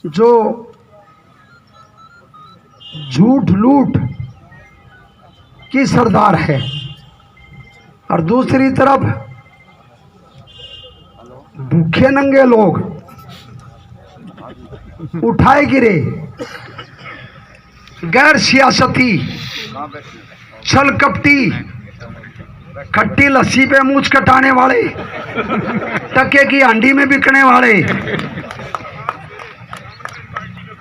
जो झूठ लूट की सरदार है, और दूसरी तरफ भूखे नंगे लोग उठाए गिरे गैर सियासती छल कपटी खट्टी लस्सी पे मूछ कटाने वाले, टके की हांडी में बिकने वाले,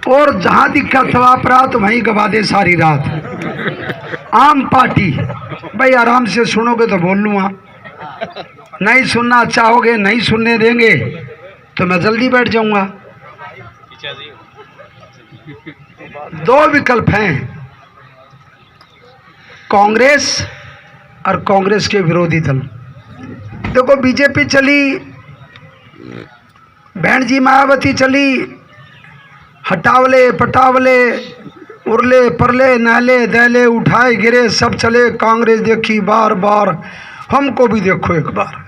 और जहां दिक्कत थवाप रात वहीं गवा दे सारी रात। आम पार्टी भाई आराम से सुनोगे तो बोल लूँगा, नहीं सुनना चाहोगे नहीं सुनने देंगे तो मैं जल्दी बैठ जाऊंगा। दो विकल्प हैं, कांग्रेस और कांग्रेस के विरोधी दल। देखो बीजेपी चली, बहन जी मायावती चली, हटावले पटावले उरले परले नाले दहले उठाए गिरे सब चले। कांग्रेस देखी बार बार, हमको भी देखो एक बार।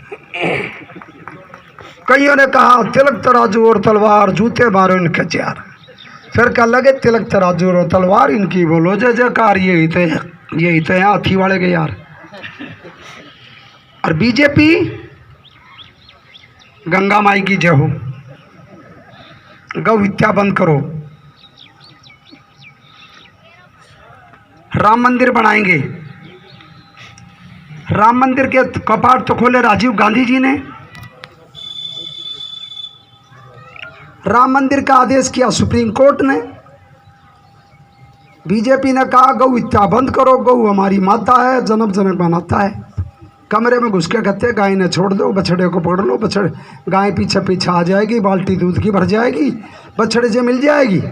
कईयों ने कहा तिलक तराजू और तलवार, जूते मारो इनके चार। फिर क्या लगे तिलक तराजू और तलवार इनकी, बोलो जय जयकार, यही तो यहाँ हाथी वाले के यार। और बीजेपी गंगा माई की जय हो, गौ हत्या बंद करो, राम मंदिर बनाएंगे। राम मंदिर के कपाट तो खोले राजीव गांधी जी ने, राम मंदिर का आदेश किया सुप्रीम कोर्ट ने। बीजेपी ने कहा गौ हत्या बंद करो, गौ हमारी माता है, जन्म जन्म बनाता है। कमरे में घुस के कहते गाय ने छोड़ दो, बछड़े को पकड़ लो, बछड़े गाय पीछे पीछे आ जाएगी, बाल्टी दूध की भर जाएगी, बछड़े से मिल जाएगी,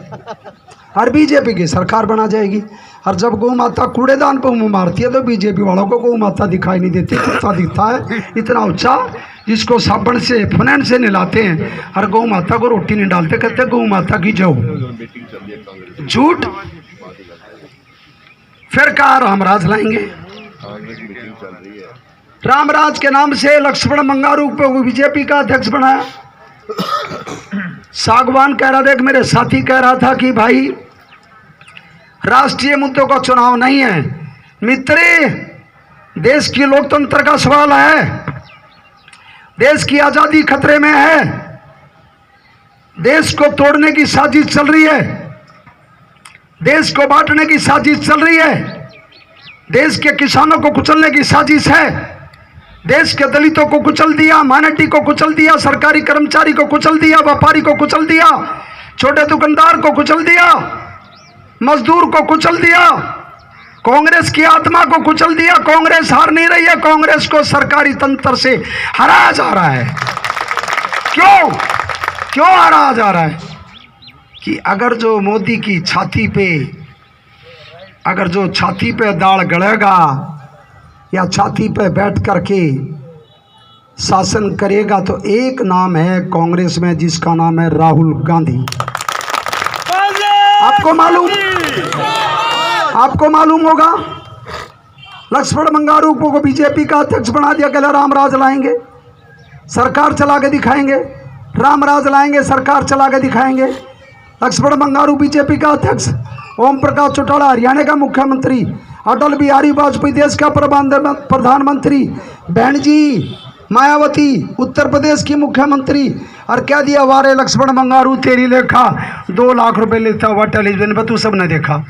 और बीजेपी की सरकार बना जाएगी। और जब गौ माता कूड़ेदान पर मुँह मारती है तो बीजेपी वालों को गौ माता दिखाई नहीं देती, कुत्ता दिखता है इतना ऊंचा जिसको साबुन से फुनैन से नहलाते हैं, और गौ माता को रोटी नहीं डालते, कहते गौ माता की जय हो। झूठ। फिर कहा रामराज लाएंगे, रामराज के नाम से लक्ष्मण मंगारू को बीजेपी का अध्यक्ष बनाया। सागवान कह रहा, देख मेरे साथी कह रहा था कि भाई राष्ट्रीय मुद्दों का चुनाव नहीं है मित्रे, देश की लोकतंत्र का सवाल है, देश की आजादी खतरे में है, देश को तोड़ने की साजिश चल रही है, देश को बांटने की साजिश चल रही है, देश के किसानों को कुचलने की साजिश है, देश के दलितों को कुचल दिया, माइनॉरिटी को कुचल दिया, सरकारी कर्मचारी को कुचल दिया, व्यापारी को कुचल दिया, छोटे दुकानदार को कुचल दिया, मजदूर को कुचल दिया, कांग्रेस की आत्मा को कुचल दिया। कांग्रेस हार नहीं रही है, कांग्रेस को सरकारी तंत्र से हराया जा रहा है। क्यों हराया जा रहा है? कि अगर जो मोदी की छाती पे, अगर जो छाती पे दाढ़ गड़ेगा या छाती पे बैठ करके शासन करेगा तो एक नाम है कांग्रेस में, जिसका नाम है राहुल गांधी। आपको मालूम होगा लक्ष्मण मंगारू को बीजेपी का अध्यक्ष बना दिया, कहला रामराज लाएंगे, सरकार चला के दिखाएंगे, रामराज लाएंगे, सरकार चला के दिखाएंगे। लक्ष्मण मंगारू बीजेपी का अध्यक्ष, ओम प्रकाश चौटाला हरियाणा का मुख्यमंत्री, अटल बिहारी वाजपेयी देश का प्रधानमंत्री, बहन जी मायावती उत्तर प्रदेश की मुख्यमंत्री। और क्या दिया वारे लक्ष्मण मंगारू तेरी लेखा 2 लाख रुपए लेता हुआ टेलीविजन पर, तू सब ने देखा।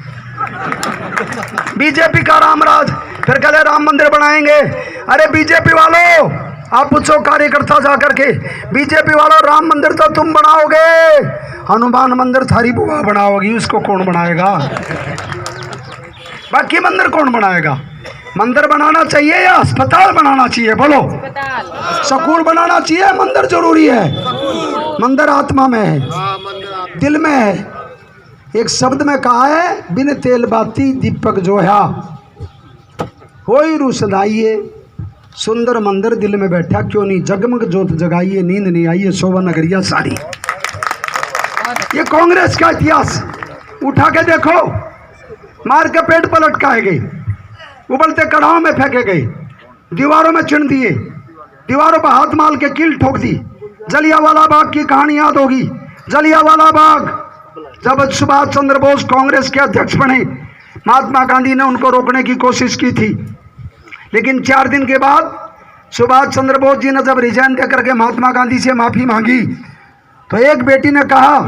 बीजेपी का रामराज, फिर कहते राम मंदिर बनाएंगे। अरे बीजेपी वालों, आप पूछो कार्यकर्ता जाकर के, बीजेपी वालों राम मंदिर तो तुम बनाओगे, हनुमान मंदिर थारी बुआ बनाओगी, उसको कौन बनाएगा? बाकी मंदिर कौन बनाएगा? मंदिर बनाना चाहिए या अस्पताल बनाना चाहिए? बोलो। स्कूल बनाना चाहिए, मंदिर जरूरी है। मंदिर आत्मा में है, दिल में है। एक शब्द में कहा है, बिन तेल बाती दीपक जोया, होई रुसदाइए सुंदर मंदिर दिल में बैठा, क्यों नहीं जगमग जोत जगाइए, नींद नहीं आइए शोभा नगरिया सारी। ये कांग्रेस का इतिहास उठा के देखो, मार के पेट पर लटकाए गए, उबलते कड़ाहों में फेंके गए, दीवारों में चिन दिए, दीवारों पर हाथ मार के कील ठोक दी। जलियांवाला बाग की कहानी याद होगी। जलियांवाला बाग जब सुभाष चंद्र बोस कांग्रेस के अध्यक्ष बने, महात्मा गांधी ने उनको रोकने की कोशिश की थी, लेकिन 4 दिन के बाद सुभाष चंद्र बोस जी ने जब रिजाइन दे करके महात्मा गांधी से माफ़ी मांगी, तो एक बेटी ने कहा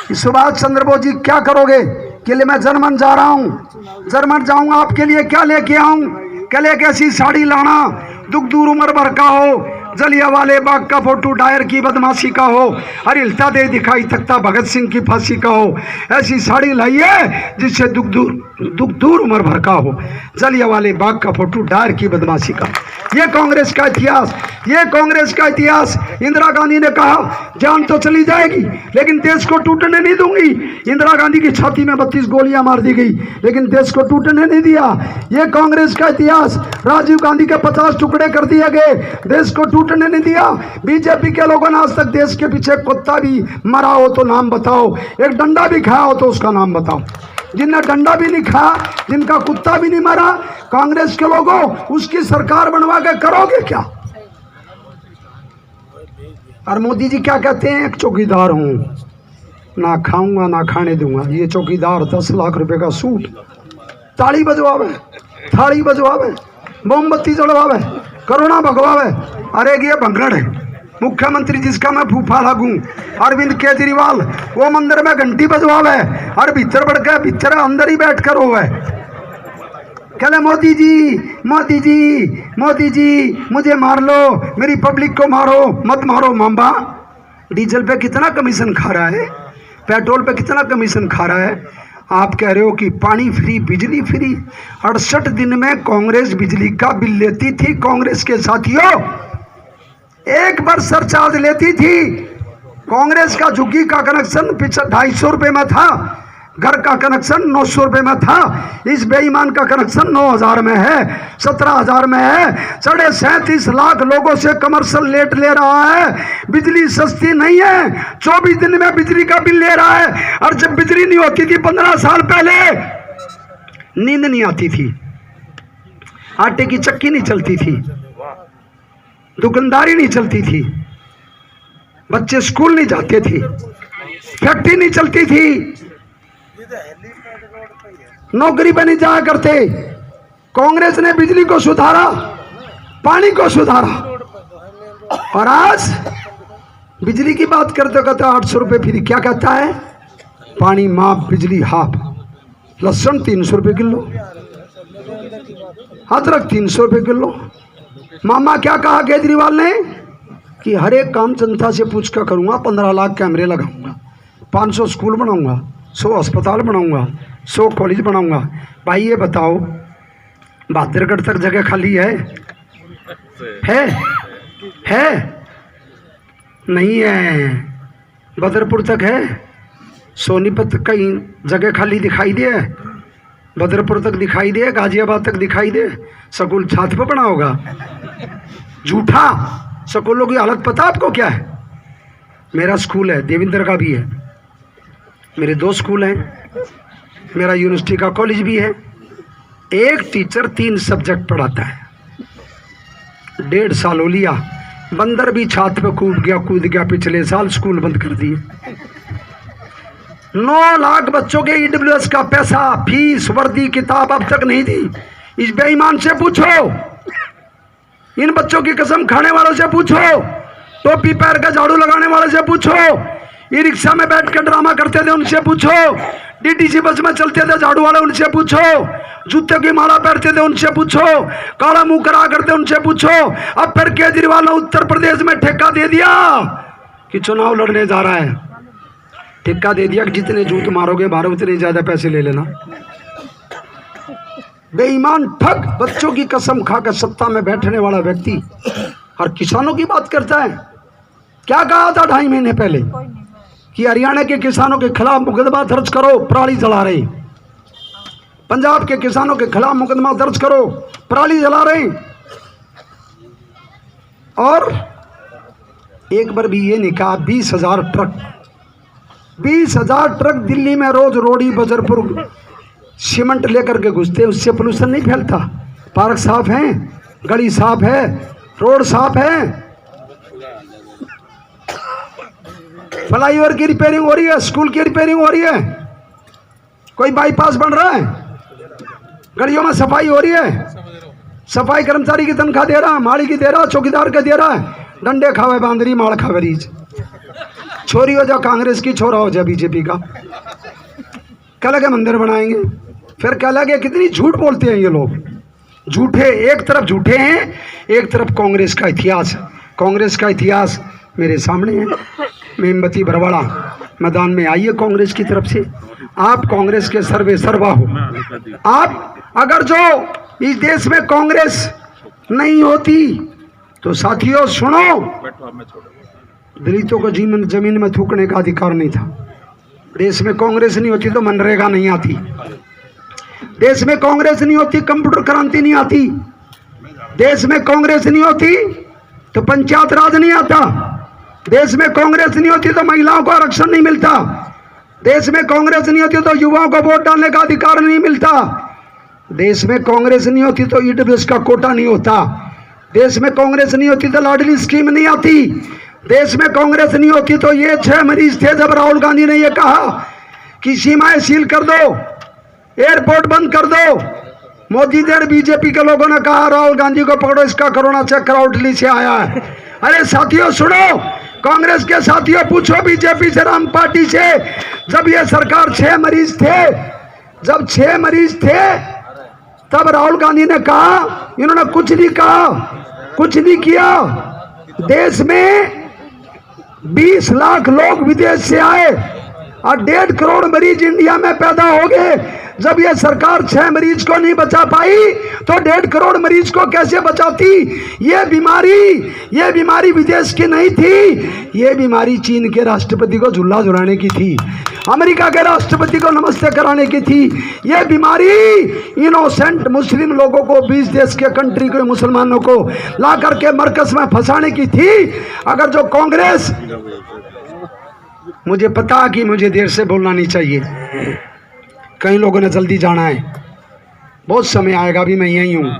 कि सुभाष चंद्र बोस जी क्या करोगे? कि मैं जर्मन जा रहा हूँ, जर्मन जाऊँगा, आपके लिए क्या लेके आऊँ? कले कैसी साड़ी लाना, दुख दूर उम्र भर का हो, जलियांवाले बाग का फोटो डायर की बदमाशी का हो, और हिलता दे दिखाई तख्ता भगत सिंह की फांसी का हो, ऐसी साड़ी लाइए जिससे दुख दूर उम्र भर का हो, जलियांवाले बाग का फोटो डायर की बदमाशी का। ये कांग्रेस का इतिहास, ये कांग्रेस का इतिहास। इंदिरा गांधी ने कहा जान तो चली जाएगी लेकिन देश को टूटने नहीं दूंगी। इंदिरा गांधी की छाती में 32 गोलियां मार दी गई लेकिन देश को टूटने नहीं दिया। ये कांग्रेस का इतिहास। राजीव गांधी के 50 टुकड़े कर दिए गए, देश को टूटने नहीं दिया। बीजेपी के लोगों ने आज तक देश के पीछे कुत्ता भी मरा हो तो नाम बताओ, एक डंडा भी खाया हो तो उसका नाम बताओ। जिनने डंडा भी नहीं खाया, जिनका कुत्ता भी नहीं मरा, कांग्रेस के लोगों उसकी सरकार बनवा के करोगे क्या? और मोदी जी क्या कहते हैं? एक चौकीदार हूं, ना खाऊंगा ना खाने दूंगा। ये चौकीदार 10 लाख रुपए का सूट, ताली बजवावे, थाली बजवावे, मोमबत्ती जलवावे, करुणा भगवावे। अरे ये भंगड़ है। मुख्यमंत्री जिसका मैं फूफा लागूं, अरविंद केजरीवाल, वो मंदिर में घंटी बजवावे और भीतर बढ़ के भीतर अंदर ही बैठ कर रोवे। कहले मोदी जी, मोदी जी, मोदी जी मुझे मार लो, मेरी पब्लिक को मारो, मत मारो मांबा। डीजल पे कितना कमीशन खा रहा है, पेट्रोल पे कितना कमीशन खा रहा है। आप कह रहे हो कि पानी फ्री, बिजली फ्री। 68 दिन में कांग्रेस बिजली का बिल लेती थी। कांग्रेस के साथियों, एक बार सरचार्ज लेती थी। कांग्रेस का झुग्गी का कनेक्शन 250 रुपये में था, घर का कनेक्शन 900 रुपये में था। इस बेईमान का कनेक्शन 9000 में है, 17000 में है। 37.5 लाख लोगों से कमर्शियल लेट ले रहा है। बिजली सस्ती नहीं है, 24 दिन में बिजली का बिल ले रहा है। और जब बिजली नहीं होती थी 15 साल पहले, नींद नहीं आती थी, आटे की चक्की नहीं चलती थी, दुकानदारी नहीं चलती थी, बच्चे स्कूल नहीं जाते थे, फैक्ट्री नहीं चलती थी, नौकरी पे नहीं जाया करते। कांग्रेस ने बिजली को सुधारा, पानी को सुधारा, और आज बिजली की बात करते कहते 800 रुपये फ्री। क्या कहता है? पानी माफ, बिजली हाफ, लहसुन 300 रुपये किलो, अदरक 300 रुपये किलो। मामा क्या कहा केजरीवाल ने? कि हर एक काम जनता से पूछ कर करूँगा, 15 लाख कैमरे लगाऊंगा, 500 स्कूल बनाऊंगा, 100 अस्पताल बनाऊंगा, 100 कॉलेज बनाऊंगा। भाई ये बताओ, बहादुरगढ़ तक जगह खाली है? नहीं है। बदरपुर तक है? सोनीपत तक कहीं जगह खाली दिखाई दे? बदरपुर तक दिखाई दे? गाजियाबाद तक दिखाई दे? स्कूल छात पर बना होगा? झूठा। स्कूलों की हालत पता आपको क्या है? मेरा स्कूल है, देवेंद्र का भी है, मेरे 2 स्कूल हैं, मेरा यूनिवर्सिटी का कॉलेज भी है। एक टीचर 3 सब्जेक्ट पढ़ाता है। 1.5 साल हो लिया, बंदर भी छात पे कूद गया पिछले साल, स्कूल बंद कर दिए। 9 लाख बच्चों के EWS का पैसा, फीस, वर्दी, किताब अब तक नहीं दी। इस बेईमान से पूछो, इन बच्चों की कसम खाने वालों से पूछो, टोपी पैर का झाड़ू लगाने वालों से पूछो, ई रिक्शा में बैठ कर ड्रामा करते थे उनसे पूछो, DTC बस में चलते थे झाड़ू वाले उनसे पूछो, जूते की माला पहनते थे उनसे पूछो, काला मुंह करा करते उनसे पूछो। अब फिर केजरीवाल ने उत्तर प्रदेश में ठेका दे दिया कि चुनाव लड़ने जा रहा है। ठेका दे दिया कि जितने जूत मारोगे मारो, उतने ज्यादा पैसे ले लेना। बेईमान ठग, बच्चों की कसम खाकर सत्ता में बैठने वाला व्यक्ति और किसानों की बात करता है। क्या कहा था 2.5 महीने पहले कि हरियाणा के किसानों के खिलाफ मुकदमा दर्ज करो, पराली जला रहे। पंजाब के किसानों के खिलाफ मुकदमा दर्ज करो, पराली जला रहे। और एक बार भी ये नहीं कहा 20,000 ट्रक दिल्ली में रोज रोडी बजरपुर सीमेंट लेकर के घुसते, उससे पोल्यूशन नहीं फैलता। पार्क साफ है, गली साफ है, रोड साफ है। फ्लाईओवर की रिपेयरिंग हो रही है, स्कूल की रिपेयरिंग हो रही है, कोई बाईपास बन रहा है, गलियों में सफाई हो रही है, सफाई कर्मचारी की तनख्वाह दे रहा, माली की दे रहा, चौकीदार का दे रहा है, डंडे खावे बांदरी माल खावे रीच। छोरी हो जा कांग्रेस की, छोरा हो जा बीजेपी का। क्या लगे मंदिर बनाएंगे, फिर क्या लगे, कितनी झूठ बोलते हैं ये लोग, झूठे। एक तरफ झूठे हैं, एक तरफ कांग्रेस का इतिहास। कांग्रेस का इतिहास मेरे सामने है। मेमबती बरवाड़ा मैदान में आइए कांग्रेस की तरफ से। आप कांग्रेस के सर्वे सर्वा हो। आप अगर जो इस देश में कांग्रेस नहीं होती तो साथियों सुनो, दलितों को जमीन में थूकने का अधिकार नहीं था। देश में कांग्रेस नहीं होती तो मनरेगा नहीं आती, देश में कांग्रेस नहीं होती कंप्यूटर क्रांति नहीं आती, देश में कांग्रेस नहीं होती तो पंचायत राज नहीं आता, देश में कांग्रेस नहीं होती तो महिलाओं को आरक्षण नहीं मिलता, देश में कांग्रेस नहीं होती तो युवाओं को वोट डालने का अधिकार नहीं मिलता, देश में कांग्रेस नहीं होती तो ईडब्ल्यूएस का कोटा नहीं होता, देश में कांग्रेस नहीं होती तो लाडली स्कीम नहीं आती, देश में कांग्रेस नहीं होती तो ये 6 मरीज थे जब राहुल गांधी ने ये कहा कि सीमाएं सील कर दो, एयरपोर्ट बंद कर दो। मोदी जी और बीजेपी के लोगों ने कहा राहुल गांधी को पकड़ो, इसका कोरोना चेक कराओ, इटली से आया है। अरे साथियों सुनो, कांग्रेस के साथियों पूछो बीजेपी से, राम पार्टी से, जब ये सरकार 6 मरीज थे, जब 6 मरीज थे तब राहुल गांधी ने कहा, इन्होंने कुछ नहीं कहा, कुछ नहीं किया। देश में 20 लाख लोग विदेश से आए और 1.5 करोड़ मरीज इंडिया में पैदा हो गए। जब ये सरकार 6 मरीज को नहीं बचा पाई तो 1.5 करोड़ मरीज को कैसे बचाती। ये बीमारी विदेश की नहीं थी, ये बीमारी चीन के राष्ट्रपति को झूला झुलाने की थी, अमेरिका के राष्ट्रपति को नमस्ते कराने की थी। ये बीमारी इनोसेंट मुस्लिम लोगों को, 20 देश के कंट्री के मुसलमानों को ला करके मरकज में फंसाने की थी। अगर जो कांग्रेस, मुझे पता कि मुझे देर से बोलना नहीं चाहिए, कई लोगों ने जल्दी जाना है, बहुत समय आएगा, अभी मैं यहीं हूँ,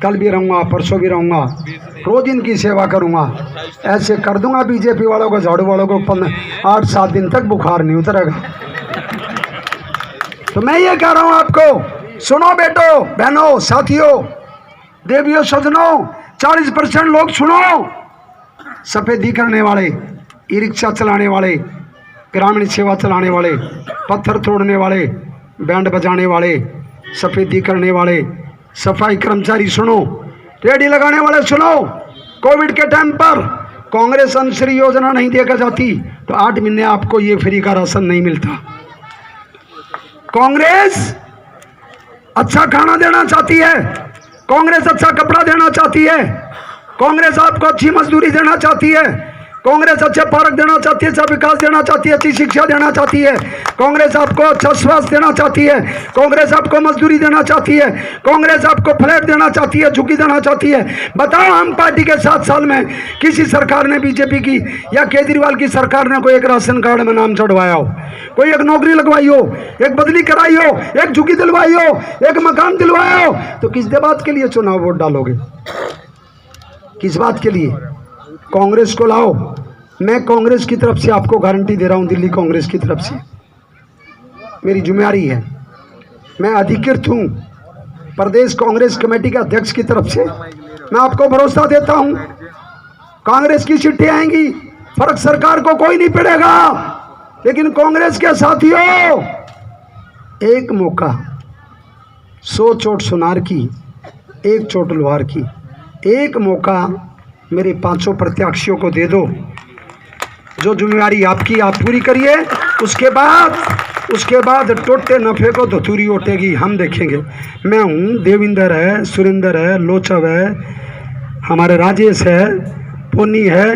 कल भी रहूँगा, परसों भी रहूँगा, रोज इनकी सेवा करूँगा, ऐसे कर दूंगा बीजेपी वालों को, झाड़ू वालों को 8-7 दिन तक बुखार नहीं उतरेगा। तो मैं ये कह रहा हूँ आपको, सुनो बेटो, बहनों, साथियों, देवियों, सजनों, 40% लोग सुनो, सफेदी करने वाले, ई रिक्शा चलाने वाले, ग्रामीण सेवा चलाने वाले, पत्थर तोड़ने वाले, बैंड बजाने वाले, सफेदी करने वाले, सफाई कर्मचारी सुनो, रेडी लगाने वाले सुनो, कोविड के टाइम पर कांग्रेस अन्न योजना नहीं देखा जाती तो 8 महीने आपको ये फ्री का राशन नहीं मिलता। कांग्रेस अच्छा खाना देना चाहती है, कांग्रेस अच्छा कपड़ा देना चाहती है, कांग्रेस आपको अच्छी मजदूरी देना चाहती है, कांग्रेस अच्छे पार्क देना चाहती है, अच्छा विकास देना चाहती है, अच्छी शिक्षा देना चाहती है, कांग्रेस आपको अच्छा स्वास्थ्य देना चाहती है, कांग्रेस आपको मजदूरी देना चाहती है, कांग्रेस आपको फ्लैट देना चाहती है, झुग्गी देना चाहती है। बताओ, हम पार्टी के 7 साल में किसी सरकार ने, बीजेपी की या केजरीवाल की सरकार ने कोई एक राशन कार्ड में नाम चढ़वाया हो, कोई एक नौकरी लगवाई हो, एक बदली कराई हो, एक झुग्गी दिलवाई हो, एक मकान दिलवाया हो, तो किस बात के लिए चुनाव वोट डालोगे? किस बात के लिए? कांग्रेस को लाओ। मैं कांग्रेस की तरफ से आपको गारंटी दे रहा हूं, दिल्ली कांग्रेस की तरफ से मेरी जिम्मेदारी है, मैं अधिकृत हूं प्रदेश कांग्रेस कमेटी के अध्यक्ष की तरफ से, मैं आपको भरोसा देता हूं कांग्रेस की सीटें आएंगी, फर्क सरकार को कोई नहीं पड़ेगा। लेकिन कांग्रेस के साथियों, एक मौका, 100 चोट सुनार की, 1 चोट लोहार की, एक मौका मेरे 500 प्रत्याशियों को दे दो। जो जिम्मेदारी आपकी आप पूरी करिए, उसके बाद टोटे नफे को धतूरी ओटेगी, हम देखेंगे। मैं हूँ, देविंदर है, सुरेंद्र है, लोचव है, हमारे राजेश है, पोनी है,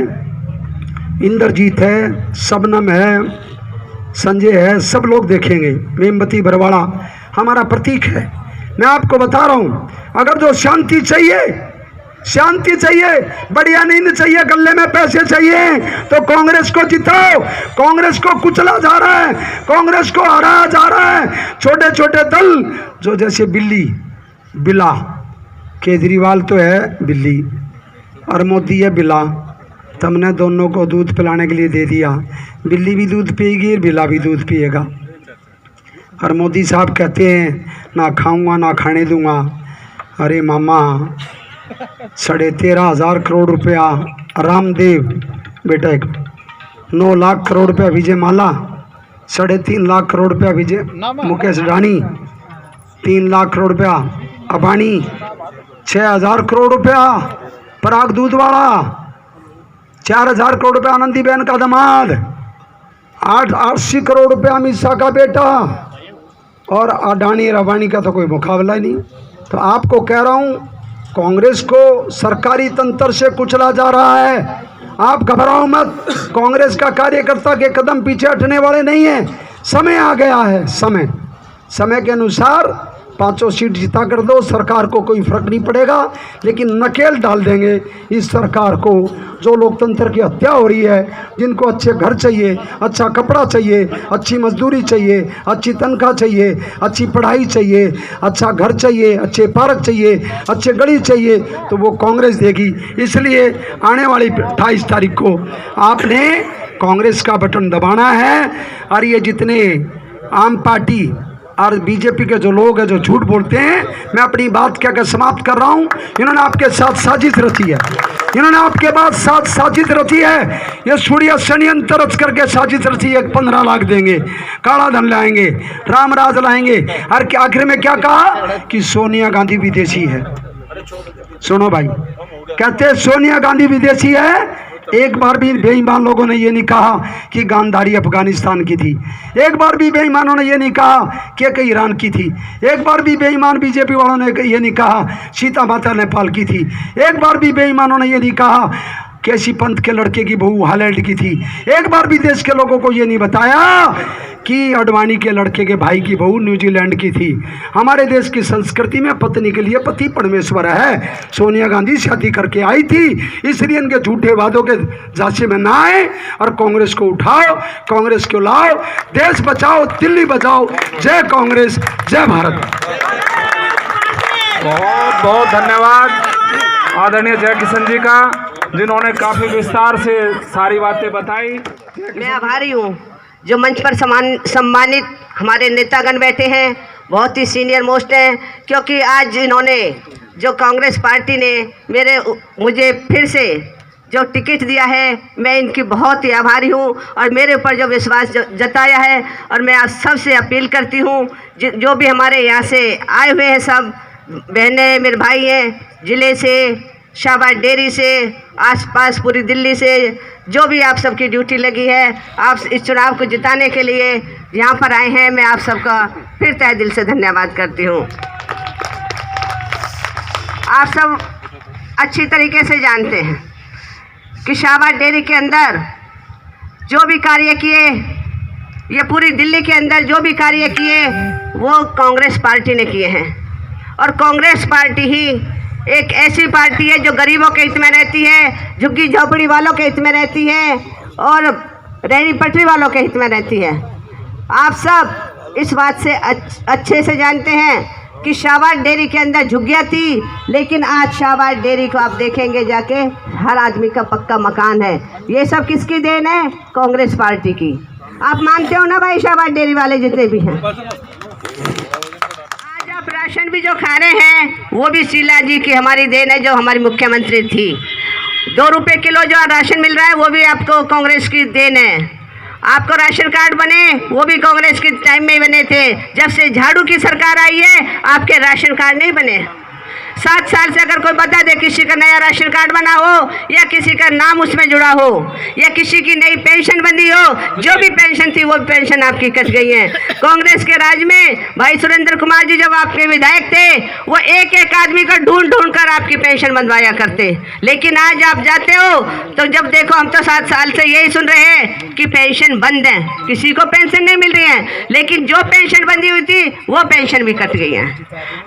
इंद्रजीत है, शबनम है, संजय है, सब लोग देखेंगे। मेमबती बरवाड़ा हमारा प्रतीक है। मैं आपको बता रहा हूँ, अगर जो शांति चाहिए, बढ़िया नींद चाहिए, गले में पैसे चाहिए, तो कांग्रेस को जिताओ। कांग्रेस को कुचला जा रहा है, कांग्रेस को हराया जा रहा है। छोटे छोटे दल जो जैसे बिल्ला, केजरीवाल तो है बिल्ली और मोदी है बिल्ला, तो हमने दोनों को दूध पिलाने के लिए दे दिया। बिल्ली भी दूध पिएगी, बिल्ला भी दूध पिएगा। और मोदी साहब कहते हैं ना खाऊंगा ना खाने दूंगा। अरे मामा, 13,500 करोड़ रुपया रामदेव बेटे, 9 लाख करोड़ रुपया विजय माला, 3.5 लाख करोड़ रुपया विजय मुकेश अडानी, 3 लाख करोड़ रुपया अबानी, 6,000 करोड़ रुपया पराग दूधवाड़ा, 4,000 करोड़ रुपया आनंदीबेन का दामाद, 80 करोड़ रुपया अमित शाह का बेटा, और अडानी और अबानी का तो कोई मुकाबला ही नहीं। तो आपको कह रहा हूँ, कांग्रेस को सरकारी तंत्र से कुचला जा रहा है। आप घबराओ मत, कांग्रेस का कार्यकर्ता के कदम पीछे हटने वाले नहीं हैं। समय आ गया है, समय के अनुसार 5 सीट जिता कर दो, सरकार को कोई फर्क नहीं पड़ेगा, लेकिन नकेल डाल देंगे इस सरकार को जो लोकतंत्र की हत्या हो रही है। जिनको अच्छे घर चाहिए, अच्छा कपड़ा चाहिए, अच्छी मजदूरी चाहिए, अच्छी तनख्वाह चाहिए, अच्छी पढ़ाई चाहिए, अच्छा घर चाहिए, अच्छे पार्क चाहिए, अच्छे गली चाहिए, तो वो कांग्रेस देगी। इसलिए आने वाली 28 तारीख को आपने कांग्रेस का बटन दबाना है। और ये जितने आम पार्टी और बीजेपी के जो लोग हैं जो झूठ बोलते हैं, मैं अपनी बात कहकर समाप्त कर रहा हूँ। इन्होंने आपके साथ साजिश रची है, इन्होंने आपके साथ साजिश रची है। ये सूर्य षड्यंत्र रच करके साजिश रची है। 15 लाख देंगे, काला धन लाएंगे, रामराज लाएंगे, और आखिर में क्या कहा कि सोनिया गांधी विदेशी है। सुनो भाई, कहते हैं सोनिया गांधी विदेशी है। एक बार भी बेईमान लोगों ने ये नहीं कहा कि गांधारी अफगानिस्तान की थी, एक बार भी बेईमानों ने ये नहीं कहा कि ईरान की थी, एक बार भी बेईमान बीजेपी वालों ने ये नहीं कहा सीता माता नेपाल की थी, एक बार भी बेईमानों ने ये नहीं कहा केसी पंत के लड़के की बहू हॉलैंड की थी, एक बार भी देश के लोगों को ये नहीं बताया कि अडवाणी के लड़के के भाई की बहू न्यूजीलैंड की थी। हमारे देश की संस्कृति में पत्नी के लिए पति परमेश्वर है। सोनिया गांधी शादी करके आई थी, इसलिए इनके झूठे वादों के झांसे में ना आए और कांग्रेस को उठाओ, कांग्रेस को लाओ, देश बचाओ, दिल्ली बचाओ। जय कांग्रेस, जय भारत। बहुत बहुत धन्यवाद आदरणीय जय किशन जी का, जिन्होंने काफ़ी विस्तार से सारी बातें बताई। मैं आभारी हूँ जो मंच पर सम्मानित हमारे नेतागण बैठे हैं, बहुत ही सीनियर मोस्ट हैं, क्योंकि आज इन्होंने जो कांग्रेस पार्टी ने मुझे फिर से जो टिकट दिया है, मैं इनकी बहुत ही आभारी हूँ और मेरे ऊपर जो विश्वास जताया है। और मैं आज सबसे अपील करती हूँ, जो भी हमारे यहाँ से आए हुए हैं, सब बहनें मेरे भाई हैं, ज़िले से, शाहबाद डेयरी से, आसपास पूरी दिल्ली से, जो भी आप सबकी ड्यूटी लगी है, आप इस चुनाव को जिताने के लिए यहाँ पर आए हैं, मैं आप सबका फिर तहे दिल से धन्यवाद करती हूँ। आप सब अच्छी तरीके से जानते हैं कि शाहबाद डेयरी के अंदर जो भी कार्य किए, ये पूरी दिल्ली के अंदर जो भी कार्य किए, वो कांग्रेस पार्टी ने किए हैं। और कांग्रेस पार्टी ही एक ऐसी पार्टी है जो गरीबों के हित में रहती है, झुग्गी झोपड़ी वालों के हित में रहती है और रेहड़ी पटरी वालों के हित में रहती है। आप सब इस बात से अच्छे से जानते हैं कि शाहबाद डेयरी के अंदर झुग्गियाँ थी, लेकिन आज शाहबाद डेयरी को आप देखेंगे जाके, हर आदमी का पक्का मकान है। ये सब किसकी देन है? कांग्रेस पार्टी की। आप मानते हो ना भाई, शाहबाद डेयरी वाले जितने भी हैं। राशन भी जो खा रहे हैं वो भी शीला जी की हमारी देन है, जो हमारी मुख्यमंत्री थी। 2 रुपये किलो जो राशन मिल रहा है वो भी आपको कांग्रेस की देन है। आपको राशन कार्ड बने वो भी कांग्रेस के टाइम में ही बने थे। जब से झाड़ू की सरकार आई है आपके राशन कार्ड नहीं बने। 7 साल से अगर कोई बता दे किसी का नया राशन कार्ड बना हो या किसी का नाम उसमें जुड़ा हो या किसी की नई पेंशन बंदी हो, जो भी पेंशन थी वो पेंशन आपकी कट गई है। कांग्रेस के राज में भाई सुरेंद्र कुमार जी जब आपके विधायक थे, वो एक एक आदमी का ढूंढ ढूंढ कर आपकी पेंशन बंधवाया करते। लेकिन आज आप जाते हो तो जब देखो, हम तो 7 साल से यही सुन रहे हैं कि पेंशन बंद है, किसी को पेंशन नहीं मिल रही है, लेकिन जो पेंशन बंदी हुई थी वो पेंशन भी कट गई है।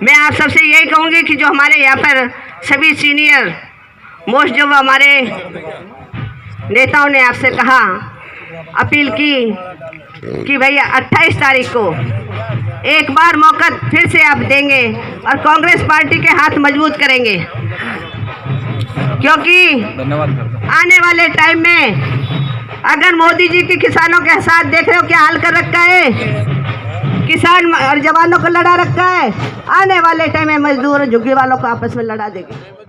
मैं आप सबसे यही कहूँगी कि जो हमारे यहाँ पर सभी सीनियर मोस्ट जो हमारे नेताओं ने आपसे कहा, अपील की कि भैया 28 तारीख को एक बार मौका फिर से आप देंगे और कांग्रेस पार्टी के हाथ मजबूत करेंगे। क्योंकि धन्यवाद कर दो। आने वाले टाइम में अगर मोदी जी की किसानों के साथ देख रहे हो क्या हाल कर रखा है, किसान और जवानों को लड़ा रखा है, आने वाले टाइम में मजदूर और झुग्गी वालों को आपस में लड़ा देंगे।